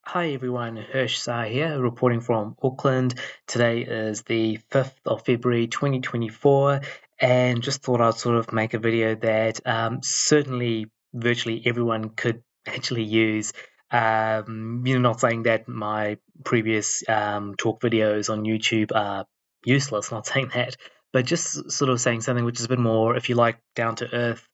Hi everyone, Hirsch Sai here, reporting from Auckland. Today is the 5th of February 2024, and just thought I'd sort of make a video that certainly virtually everyone could actually use. Not saying that my previous talk videos on YouTube are useless, not saying that, but just sort of saying something which is a bit more, if you like, down to earth,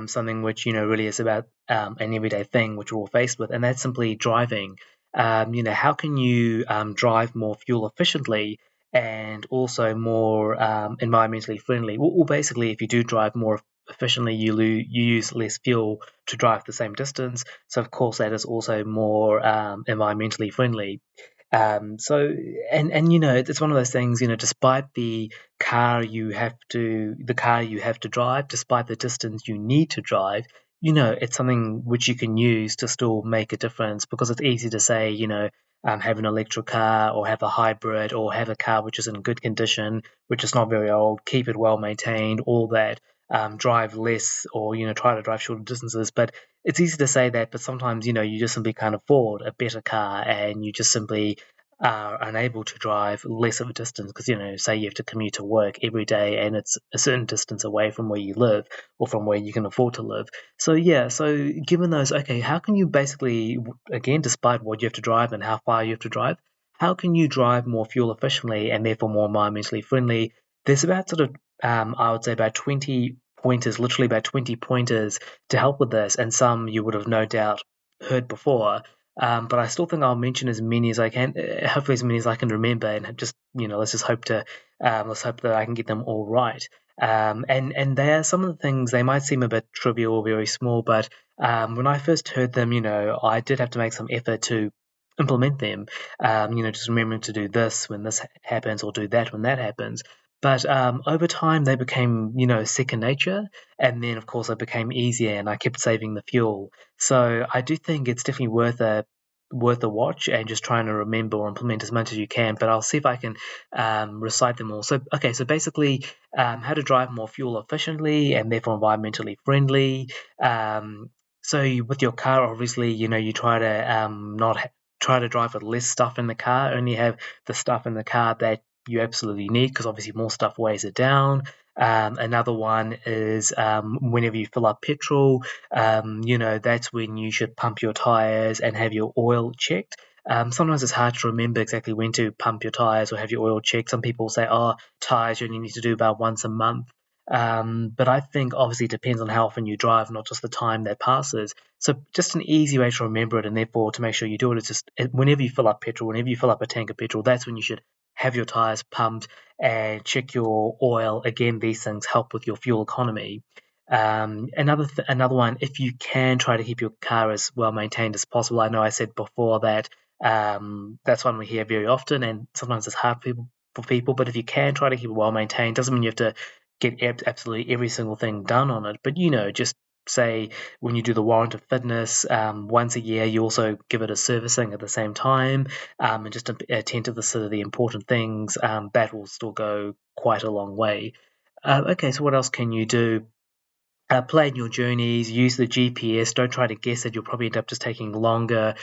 something which really is about an everyday thing which we're all faced with, and that's simply driving. How can you drive more fuel efficiently and also more environmentally friendly? Well, basically, if you do drive more efficiently, you use less fuel to drive the same distance. So, of course, that is also more environmentally friendly. So, it's one of those things. Despite the car you have to drive, despite the distance you need to drive, it's something which you can use to still make a difference because it's easy to say, have an electric car or have a hybrid or have a car which is in good condition, which is not very old, keep it well maintained, all that, drive less or, try to drive shorter distances. But it's easy to say that, but sometimes, you just simply can't afford a better car and you just simply are unable to drive less of a distance because, say you have to commute to work every day and it's a certain distance away from where you live or from where you can afford to live. So yeah, so given those, okay, how can you basically, again, despite what you have to drive and how far you have to drive, how can you drive more fuel efficiently and therefore more environmentally friendly? There's about sort of, I would say about 20 pointers, literally about 20 pointers to help with this, and some you would have no doubt heard before. But I still think I'll mention as many as I can, hopefully as many as I can remember, and just let's hope that I can get them all right. And they are some of the things they might seem a bit trivial or very small, but when I first heard them, I did have to make some effort to implement them. Just remembering to do this when this happens or do that when that happens. But over time, they became, second nature. And then, of course, it became easier and I kept saving the fuel. So I do think it's definitely worth a watch and just trying to remember or implement as much as you can. But I'll see if I can recite them all. So, okay, so basically, how to drive more fuel efficiently and therefore environmentally friendly. With your car, obviously, you try to not try to drive with less stuff in the car. Only have the stuff in the car that you absolutely need because obviously more stuff weighs it down. Another one is whenever you fill up petrol, that's when you should pump your tires and have your oil checked. Sometimes it's hard to remember exactly when to pump your tires or have your oil checked. Some people say, oh, tires you only need to do about once a month. But I think obviously it depends on how often you drive, not just the time that passes. So just an easy way to remember it and therefore to make sure you do it is just whenever you fill up petrol, whenever you fill up a tank of petrol, that's when you should have your tires pumped and check your oil. Again, these things help with your fuel economy. Another one, if you can try to keep your car as well maintained as possible. I know I said before that that's one we hear very often, and sometimes it's hard for people. But if you can try to keep it well maintained, doesn't mean you have to get absolutely every single thing done on it. But just say when you do the warrant of fitness once a year, you also give it a servicing at the same time, and just attend to the sort of the important things. That will still go quite a long way. Okay, so what else can you do? Plan your journeys, use the GPS. Don't try to guess it. You'll probably end up just taking longer,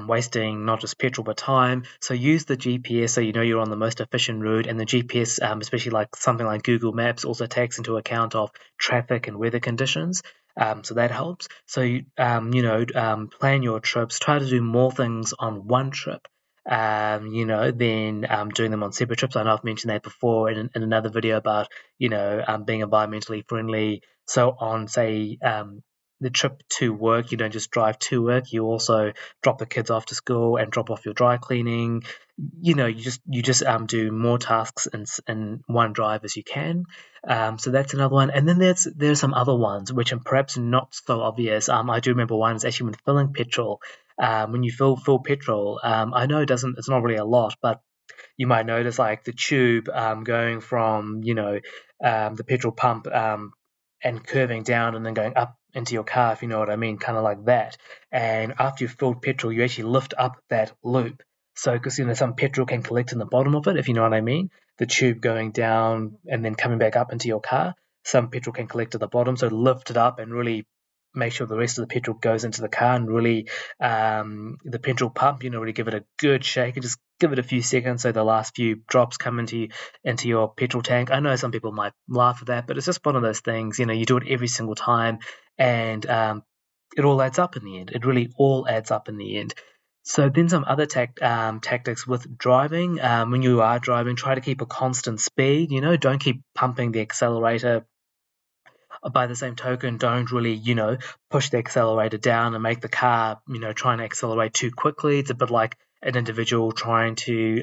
wasting not just petrol but time. So use the GPS so you know you're on the most efficient route. And the GPS, especially like something like Google Maps, also takes into account of traffic and weather conditions. So that helps. So plan your trips. Try to do more things on one trip. Than doing them on separate trips. I know I've mentioned that before in another video about being environmentally friendly. So on, say, the trip to work, you don't just drive to work. You also drop the kids off to school and drop off your dry cleaning. You just do more tasks in one drive as you can. So that's another one. And then there's some other ones which are perhaps not so obvious. I do remember one is actually when filling petrol. When you fill petrol, I know it's not really a lot, but you might notice like the tube going from the petrol pump and curving down and then going up into your car, if you know what I mean, kind of like that. And after you've filled petrol, you actually lift up that loop. So, because some petrol can collect in the bottom of it, if you know what I mean, the tube going down and then coming back up into your car. Some petrol can collect at the bottom, so lift it up and really make sure the rest of the petrol goes into the car, and really the petrol pump, really give it a good shake and just give it a few seconds so the last few drops come into your petrol tank. I know some people might laugh at that, but it's just one of those things. You do it every single time, and it all adds up in the end. It really all adds up in the end. So then some other tactics with driving. When you are driving, try to keep a constant speed. Don't keep pumping the accelerator. By the same token, don't really, push the accelerator down and make the car, trying to accelerate too quickly. It's a bit like an individual trying to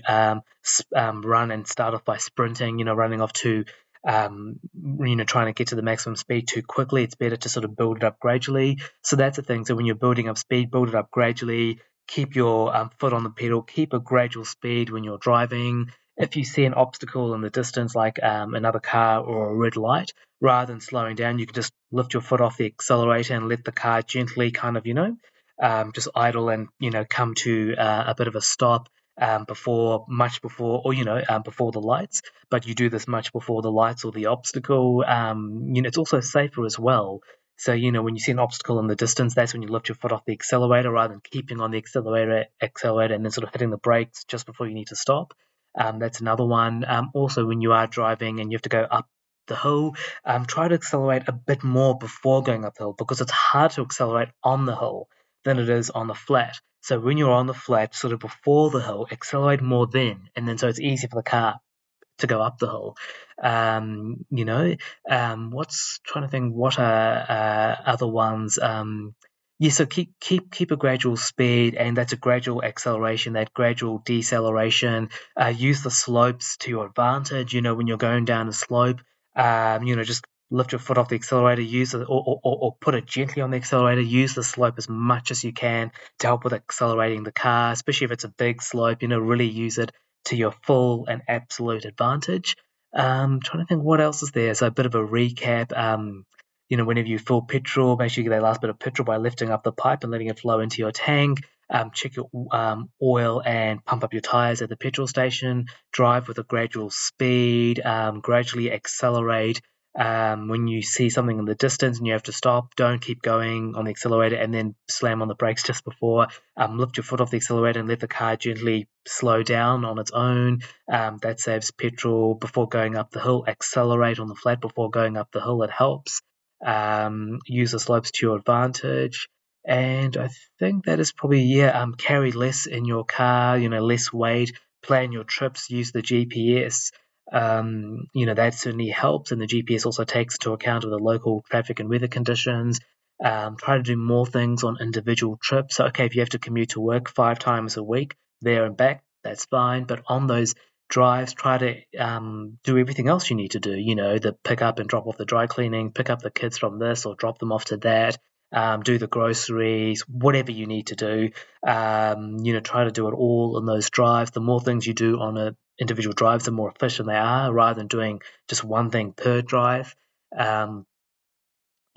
run and start off by sprinting, running off to, trying to get to the maximum speed too quickly. It's better to sort of build it up gradually. So that's the thing. So when you're building up speed, build it up gradually. Keep your foot on the pedal. Keep a gradual speed when you're driving. If you see an obstacle in the distance, like another car or a red light, rather than slowing down, you can just lift your foot off the accelerator and let the car gently kind of, just idle and, come to a bit of a stop much before, or, before the lights. But you do this much before the lights or the obstacle. It's also safer as well. So, when you see an obstacle in the distance, that's when you lift your foot off the accelerator rather than keeping on the accelerator and then sort of hitting the brakes just before you need to stop. That's another one. Also, when you are driving and you have to go up the hill, try to accelerate a bit more before going up the hill, because it's hard to accelerate on the hill than it is on the flat. So when you're on the flat, sort of before the hill, accelerate more then, and then so it's easy for the car to go up the hill. What's trying to think what are other ones? Yeah, so keep a gradual speed, and that's a gradual acceleration, that gradual deceleration. Use the slopes to your advantage. When you're going down a slope, just lift your foot off the accelerator, use it, or put it gently on the accelerator. Use the slope as much as you can to help with accelerating the car, especially if it's a big slope. Really use it to your full and absolute advantage. Trying to think what else is there. So a bit of a recap. Whenever you fill petrol, make sure you get that last bit of petrol by lifting up the pipe and letting it flow into your tank. Check your oil and pump up your tires at the petrol station. Drive with a gradual speed. Gradually accelerate. When you see something in the distance and you have to stop, don't keep going on the accelerator and then slam on the brakes just before. Lift your foot off the accelerator and let the car gently slow down on its own. That saves petrol. Before going up the hill, accelerate on the flat before going up the hill. It helps. Use the slopes to your advantage. And I think that is probably, carry less in your car, less weight, plan your trips, use the GPS. That certainly helps, and the GPS also takes into account of the local traffic and weather conditions. Try to do more things on individual trips. So, okay, if you have to commute to work 5 times a week, there and back, that's fine. But on those drives, try to do everything else you need to do. The pick up and drop off the dry cleaning, pick up the kids from this or drop them off to that. Do the groceries, whatever you need to do. Try to do it all on those drives. The more things you do on a individual drives, the more efficient they are, rather than doing just one thing per drive. Um,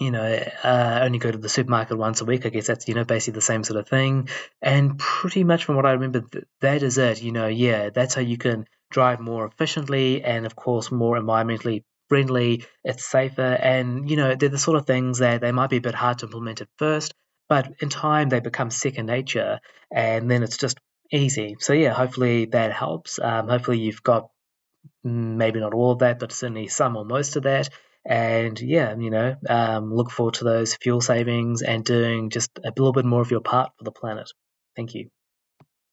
only go to the supermarket once a week. I guess that's, basically the same sort of thing. And pretty much from what I remember, that is it. Yeah, that's how you can drive more efficiently and, of course, more environmentally friendly. It's safer. And, they're the sort of things that they might be a bit hard to implement at first, but in time they become second nature, and then it's just easy. So, yeah, hopefully that helps. Hopefully you've got maybe not all of that, but certainly some or most of that. And yeah, look forward to those fuel savings and doing just a little bit more of your part for the planet. Thank you.